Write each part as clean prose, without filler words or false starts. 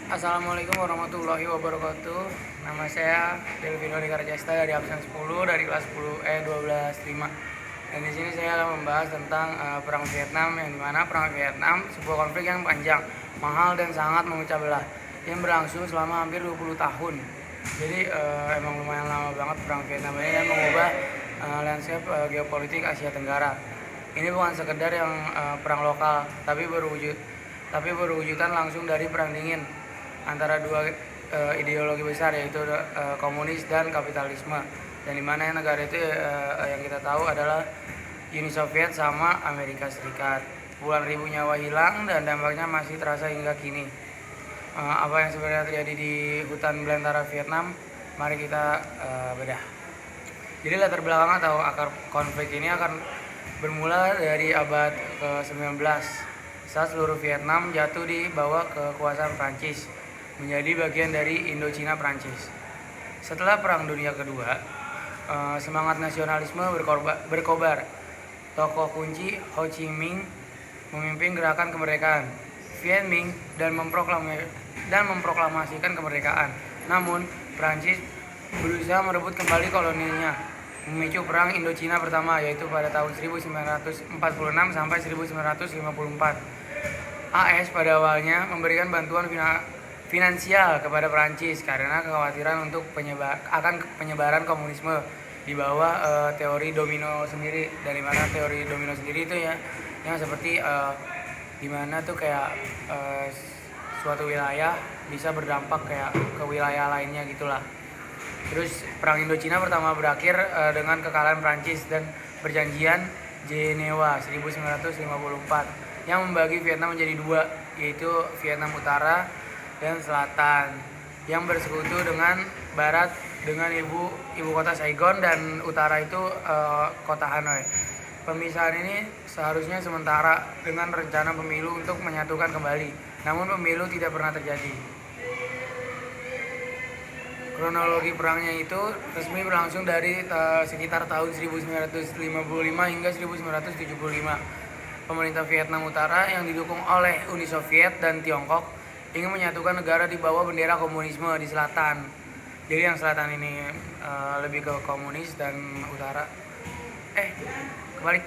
Assalamualaikum warahmatullahi wabarakatuh. Nama saya Delvino Dikarjasta dari absen 10 dari kelas 12 5. Dan di sini saya akan membahas tentang perang Vietnam, yang dimana perang Vietnam sebuah konflik yang panjang, mahal dan sangat memecah belah yang berlangsung selama hampir 20 tahun. Jadi emang lumayan lama banget perang Vietnam ini dan mengubah landscape geopolitik Asia Tenggara. Ini bukan sekedar yang perang lokal, tapi berwujudan langsung dari perang dingin antara dua ideologi besar, yaitu komunis dan kapitalisme, dan dimana negara itu yang kita tahu adalah Uni Soviet sama Amerika Serikat. Puluhan ribu nyawa hilang dan dampaknya masih terasa hingga kini. Apa yang sebenarnya terjadi di hutan belantara Vietnam, mari kita bedah. Jadi latar belakang atau akar konflik ini akan bermula dari abad ke-19 saat seluruh Vietnam jatuh di bawah kekuasaan Prancis, menjadi bagian dari Indochina Prancis. Setelah Perang Dunia Kedua, semangat nasionalisme berkobar. Tokoh kunci Ho Chi Minh memimpin gerakan kemerdekaan Viet Minh dan memproklamasikan kemerdekaan. Namun, Prancis berusaha merebut kembali koloninya, memicu Perang Indochina pertama, yaitu pada tahun 1946 sampai 1954. AS pada awalnya memberikan bantuan finansial kepada Prancis karena kekhawatiran untuk penyebaran komunisme di bawah teori domino sendiri. Dari mana teori domino sendiri itu ya, yang seperti di mana tuh kayak suatu wilayah bisa berdampak kayak ke wilayah lainnya gitulah. Terus Perang Indochina pertama berakhir dengan kekalahan Prancis dan perjanjian Jenewa 1954 yang membagi Vietnam menjadi dua, yaitu Vietnam Utara dan Selatan, yang bersekutu dengan Barat dengan ibu kota Saigon, dan Utara itu kota Hanoi. Pemisahan ini seharusnya sementara dengan rencana pemilu untuk menyatukan kembali, namun pemilu tidak pernah terjadi. Kronologi perangnya itu resmi berlangsung dari sekitar tahun 1955 hingga 1975. Pemerintah Vietnam Utara yang didukung oleh Uni Soviet dan Tiongkok ingin menyatukan negara di bawah bendera komunisme di selatan. Jadi yang selatan ini lebih ke komunis, dan utara kebalik.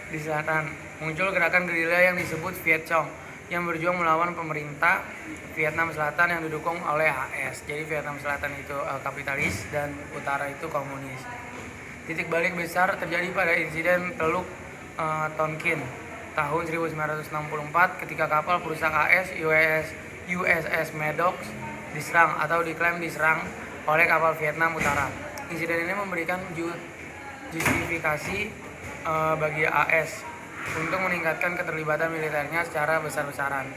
Di selatan muncul gerakan gerilya yang disebut Viet Cong yang berjuang melawan pemerintah Vietnam Selatan yang didukung oleh AS. Jadi Vietnam Selatan itu kapitalis dan utara itu komunis. Titik balik besar terjadi pada insiden Teluk Tonkin tahun 1964 ketika kapal perusak AS USS Maddox diserang atau diklaim diserang oleh kapal Vietnam Utara. Insiden ini memberikan justifikasi bagi AS untuk meningkatkan keterlibatan militernya secara besar-besaran.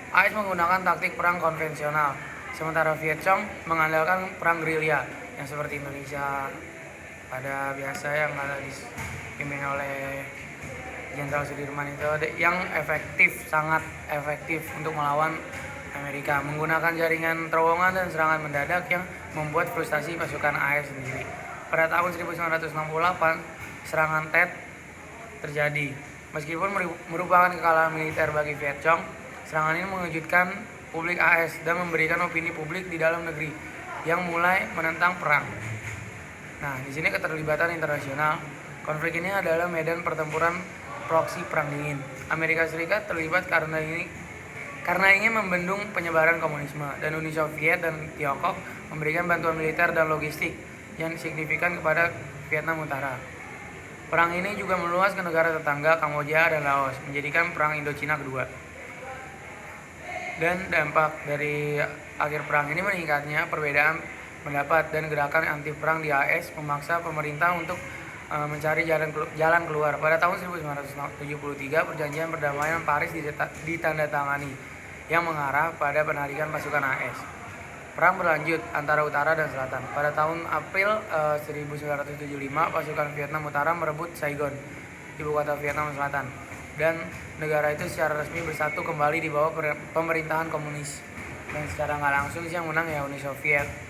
AS menggunakan taktik perang konvensional, sementara Viet Cong mengandalkan perang gerilya yang seperti Indonesia pada biasa yang ada dipimpin oleh Jenderal Sudirman itu, yang sangat efektif untuk melawan Amerika, menggunakan jaringan terowongan dan serangan mendadak yang membuat frustasi pasukan AS sendiri. Pada tahun 1968, serangan Tet terjadi. Meskipun merupakan kekalahan militer bagi Viet Cong, serangan ini mengejutkan publik AS dan memberikan opini publik di dalam negeri yang mulai menentang perang. Nah, di sini keterlibatan internasional. Konflik ini adalah medan pertempuran proksi perang dingin. Amerika Serikat terlibat karena ingin membendung penyebaran komunisme, dan Uni Soviet dan Tiongkok memberikan bantuan militer dan logistik yang signifikan kepada Vietnam Utara. Perang ini juga meluas ke negara tetangga Kamboja dan Laos, menjadikan perang Indochina kedua. Dan dampak dari akhir perang ini meningkatnya perbedaan pendapat dan gerakan anti perang di AS memaksa pemerintah untuk mencari jalan keluar. Pada tahun 1973, perjanjian perdamaian Paris ditandatangani yang mengarah pada penarikan pasukan AS. Perang berlanjut antara utara dan selatan. Pada tahun April 1975, pasukan Vietnam Utara merebut Saigon, ibu kota Vietnam Selatan, dan negara itu secara resmi bersatu kembali di bawah pemerintahan komunis. Dan secara nggak langsung sih yang menang ya Uni Soviet.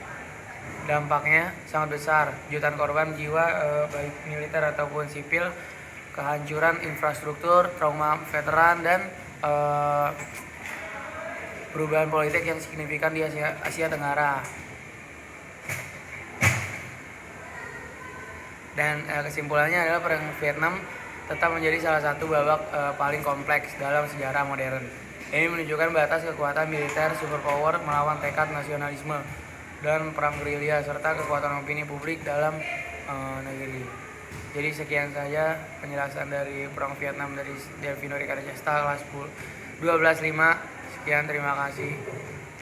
Dampaknya sangat besar, jutaan korban jiwa baik militer ataupun sipil, kehancuran infrastruktur, trauma veteran, dan perubahan politik yang signifikan di Asia Tenggara. Dan kesimpulannya adalah Perang Vietnam tetap menjadi salah satu babak paling kompleks dalam sejarah modern. Ini menunjukkan batas kekuatan militer superpower melawan tekad nasionalisme dan perang gerilya serta kekuatan opini publik dalam negeri. Jadi sekian saja penjelasan dari Perang Vietnam dari Delvino Ricardo Cesta kelas 12.5. Sekian, terima kasih.